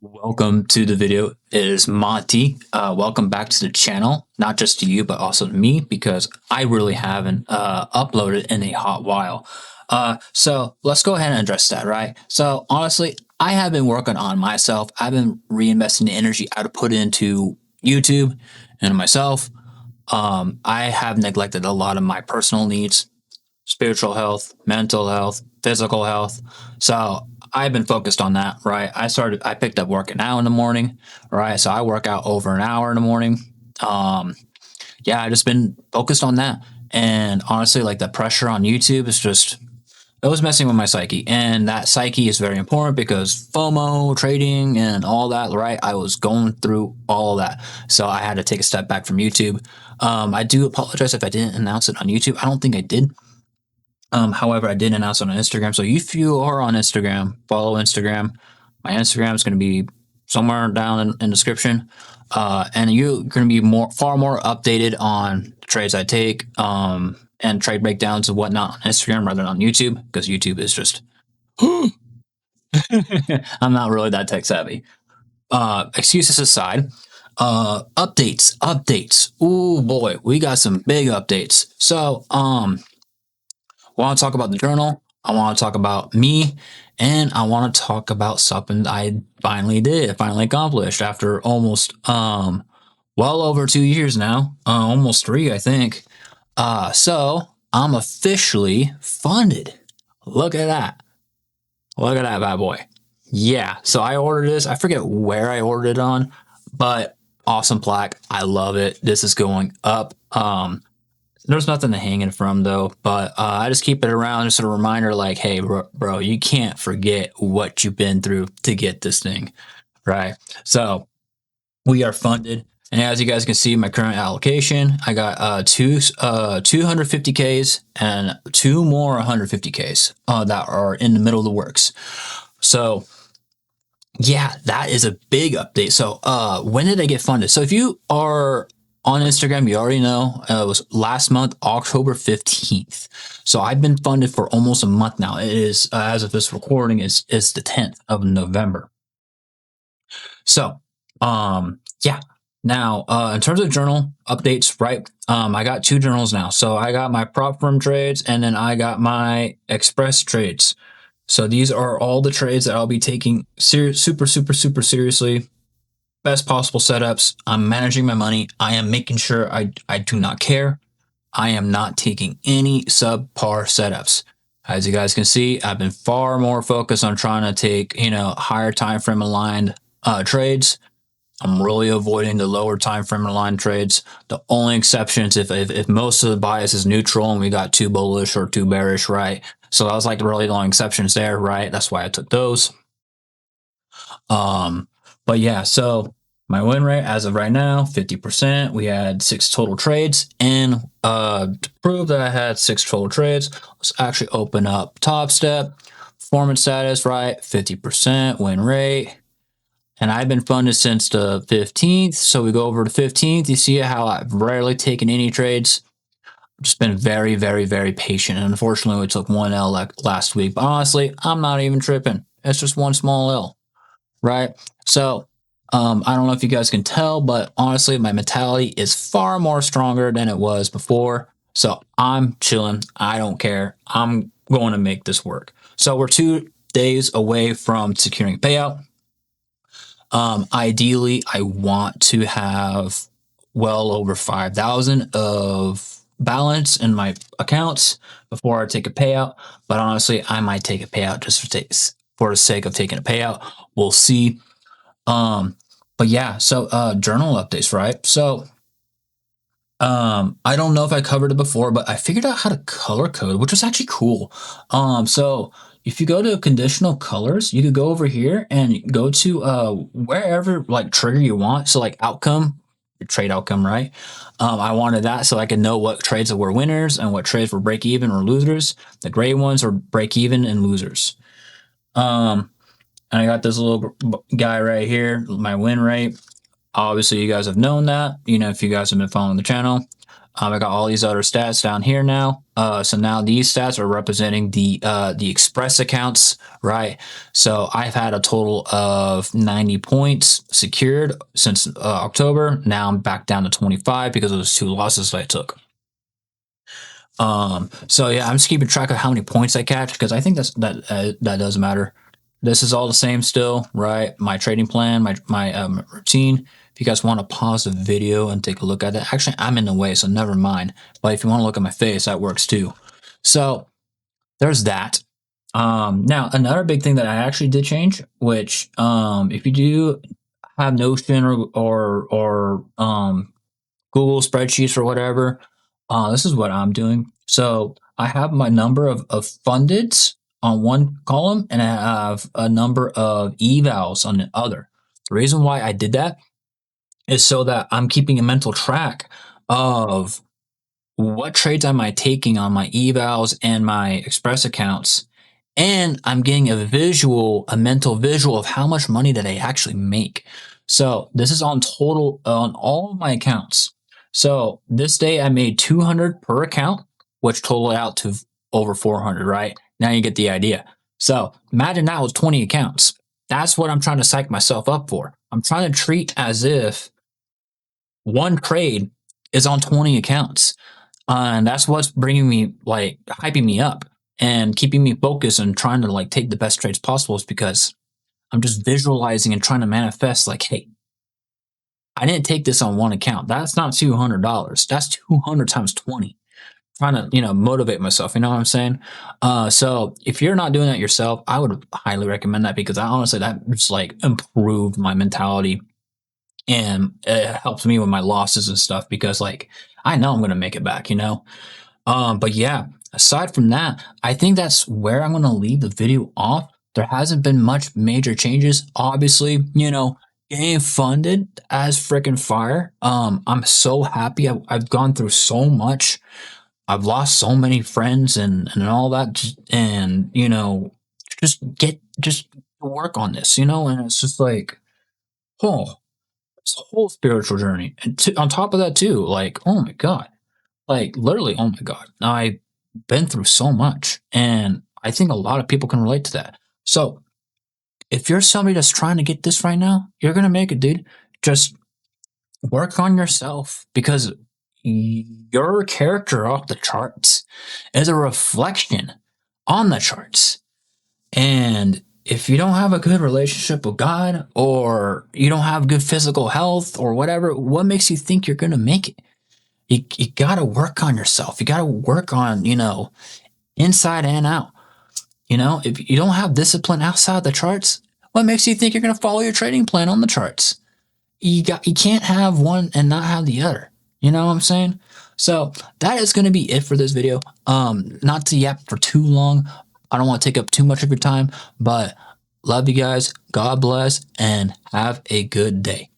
Welcome to the video. It is Monty. Welcome back to the channel, not just to you, but also to me, because I really haven't uploaded in a hot while. So let's go ahead and address that, right? So honestly, I have been working on myself. I've been reinvesting the energy I would put into YouTube and myself. I have neglected a lot of my personal needs, spiritual health, mental health, physical health. So I've been focused on that, right? I picked up working out in the morning, right? So I work out over an hour in the morning. Yeah, I just been focused on that. And honestly, like the pressure on YouTube is just, it was messing with my psyche. And that psyche is very important because FOMO, trading, and all that, right? I was going through all of that. So I had to take a step back from YouTube. I do apologize if I didn't announce it on YouTube. I don't think I did. However, I did announce it on Instagram. So if you are on Instagram, follow Instagram. My Instagram is going to be somewhere down in the description. And you're going to be far more updated on the trades I take, and trade breakdowns and whatnot on Instagram rather than on YouTube, because YouTube is just, I'm not really that tech savvy. Excuses aside, updates. Ooh boy, we got some big updates. So, I want to talk about the journal. I want to talk about me, and I want to talk about something I finally accomplished after almost well over 2 years now, almost three, I think. So I'm officially funded. Look at that. Look at that bad boy. Yeah. So I ordered this. I forget where I ordered it on, but awesome plaque. I love it. This is going up. There's nothing to hang it from though, but I just keep it around, just a reminder like, hey, bro, you can't forget what you've been through to get this thing, right? So we are funded. And as you guys can see, my current allocation, I got two 250Ks and two more 150Ks that are in the middle of the works. So yeah, that is a big update. So when did I get funded? So if you are on Instagram, you already know it was last month, October 15th. So I've been funded for almost a month now. It is, as of this recording, is the 10th of November. So, yeah. Now, in terms of journal updates, right? I got two journals now. So I got my prop firm trades, and then I got my express trades. So these are all the trades that I'll be taking super seriously. Best possible setups. I'm managing my money. I am making sure I do not care. I am not taking any subpar setups. As you guys can see, I've been far more focused on trying to take, higher time frame aligned trades. I'm really avoiding the lower time frame aligned trades. The only exceptions if most of the bias is neutral and we got too bullish or too bearish, right? So that was like really the only exceptions there, right? That's why I took those. But yeah, so my win rate as of right now, 50%. We had 6 total trades, and to prove that I had 6 total trades, let's actually open up Topstep. Performance status, right? 50% win rate. And I've been funded since the 15th. So we go over to 15th. You see how I've rarely taken any trades. I've just been very patient. And unfortunately, we took one L like last week. But honestly, I'm not even tripping. It's just one small L, right? So I don't know if you guys can tell, but honestly, my mentality is far more stronger than it was before. So I'm chilling. I don't care. I'm going to make this work. So we're 2 days away from securing a payout. Ideally, I want to have well over 5,000 of balance in my accounts before I take a payout. But honestly, I might take a payout just for the sake of taking a payout. We'll see. But yeah, so journal updates, right? So I don't know if I covered it before, but I figured out how to color code, which was actually cool. So if you go to conditional colors, you could go over here and go to wherever like trigger you want. So like outcome, your trade outcome, right? I wanted that so I could know what trades were winners and what trades were break even or losers. The gray ones are break even and losers. And I got this little guy right here, my win rate. Obviously, you guys have known that, if you guys have been following the channel. I got all these other stats down here now. So now these stats are representing the Express accounts, right? So I've had a total of 90 points secured since October. Now I'm back down to 25 because of those 2 losses that I took. So yeah, I'm just keeping track of how many points I catch because I think that does matter. This is all the same still, right? My trading plan, my routine. If you guys want to pause the video and take a look at it, actually I'm in the way, so never mind. But if you want to look at my face, that works too. So there's that. Now another big thing that I actually did change, which if you do have Notion or Google spreadsheets or whatever, this is what I'm doing. So I have my number of fundeds on one column and I have a number of evals on the other. The reason why I did that is so that I'm keeping a mental track of what trades am I taking on my evals and my express accounts, and I'm getting a mental visual of how much money that I actually make. So this is on total on all of my accounts. So this day I made 200 per account, which totaled out to over 400, right? Now you get the idea. So imagine that was 20 accounts. That's what I'm trying to psych myself up for. I'm trying to treat as if one trade is on 20 accounts. And that's what's bringing me, like, hyping me up and keeping me focused and trying to, like, take the best trades possible is because I'm just visualizing and trying to manifest, like, hey, I didn't take this on one account. That's not $200. That's 200 times 20. Trying to, motivate myself. You know what I'm saying? So if you're not doing that yourself, I would highly recommend that because I honestly, that just like improved my mentality and it helps me with my losses and stuff because like I know I'm going to make it back, but yeah, aside from that, I think that's where I'm going to leave the video off. There hasn't been much major changes. Obviously, getting funded as freaking fire. I'm so happy. I've gone through so much. I've lost so many friends and all that, and just work on this, and it's just like, oh, this whole spiritual journey, and on top of that too, like, oh my god. Like literally, oh my God. I've been through so much. And I think a lot of people can relate to that. So if you're somebody that's trying to get this right now, you're gonna make it, dude. Just work on yourself because your character off the charts is a reflection on the charts. And if you don't have a good relationship with God or you don't have good physical health or whatever, what makes you think you're gonna make it? You got to work on yourself. You got to work on, inside and out. If you don't have discipline outside the charts, what makes you think you're going to follow your trading plan on the charts? You can't have one and not have the other. You know what I'm saying? So that is going to be it for this video. Not to yap for too long. I don't want to take up too much of your time, but love you guys. God bless and have a good day.